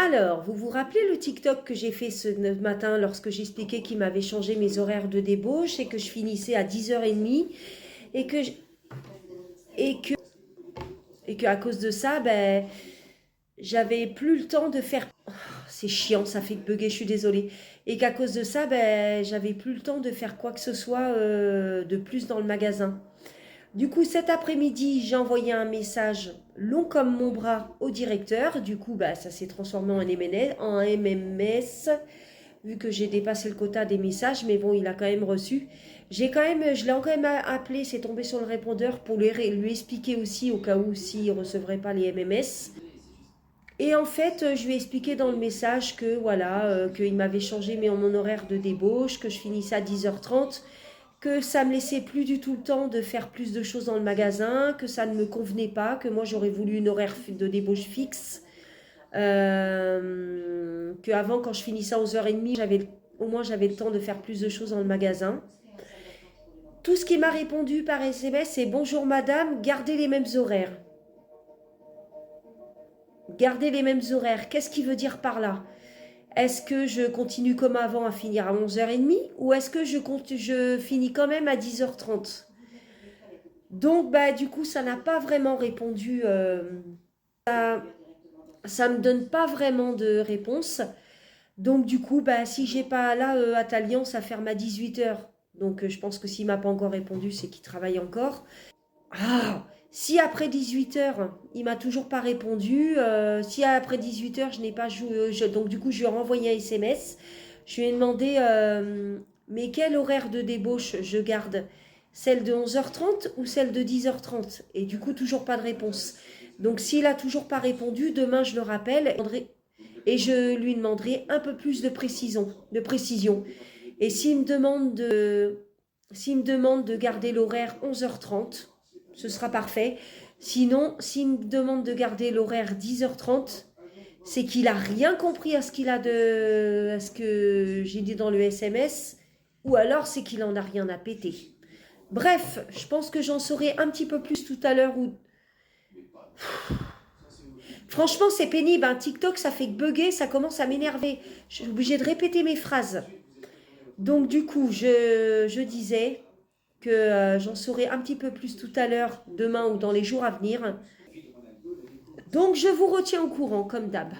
Alors, vous vous rappelez le TikTok que j'ai fait ce matin lorsque j'expliquais qu'il m'avait changé mes horaires de débauche et que je finissais à 10h30 et que, et que, et que à cause de ça, ben, j'avais plus le temps de faire... Oh, c'est chiant, ça fait bugger, je suis désolée. Et qu'à cause de ça, ben, j'avais plus le temps de faire quoi que ce soit de plus dans le magasin. Du coup, cet après-midi, j'ai envoyé un message long comme mon bras au directeur. Du coup, bah, ça s'est transformé en MMS, vu que j'ai dépassé le quota des messages. Mais bon, il a quand même reçu. Je l'ai quand même appelé, c'est tombé sur le répondeur pour lui expliquer aussi, au cas où s'il ne recevrait pas les MMS. Et en fait, je lui ai expliqué dans le message que voilà, qu'il m'avait changé mon horaire de débauche, que je finissais à 10h30, que ça me laissait plus du tout le temps de faire plus de choses dans le magasin, que ça ne me convenait pas, que moi j'aurais voulu une horaire de débauche fixe, que avant quand je finissais à 11h30, au moins j'avais le temps de faire plus de choses dans le magasin. Tout ce qu'il m'a répondu par SMS, c'est bonjour madame, gardez les mêmes horaires. Gardez les mêmes horaires. Qu'est-ce qu'il veut dire par là? Est-ce que je continue comme avant à finir à 11h30 ou est-ce que je finis quand même à 10h30? Donc, bah, du coup, ça n'a pas vraiment répondu. Ça me donne pas vraiment de réponse. Donc, du coup, bah, si j'ai pas là, Atalian, ça ferme à 18h. Donc, je pense que s'il m'a pas encore répondu, c'est qu'il travaille encore. Ah, si après 18h, il m'a toujours pas répondu, si après 18h, je n'ai pas joué, donc du coup, je lui ai renvoyé un SMS. Je lui ai demandé, mais quel horaire de débauche je garde? Celle de 11h30 ou celle de 10h30? Et du coup, toujours pas de réponse. Donc, s'il a toujours pas répondu, demain, je le rappelle et je lui demanderai un peu plus de précision. Et s'il me demande de garder l'horaire 11h30, ce sera parfait. Sinon, s'il me demande de garder l'horaire 10h30, c'est qu'il a rien compris à ce que j'ai dit dans le SMS, ou alors c'est qu'il en a rien à péter. Bref, je pense que j'en saurai un petit peu plus tout à l'heure. Franchement, c'est pénible. Hein. TikTok, ça fait bugger, ça commence à m'énerver. Je suis obligée de répéter mes phrases. Donc du coup, je disais que j'en saurai un petit peu plus tout à l'heure, demain ou dans les jours à venir. Donc je vous retiens au courant, comme d'hab.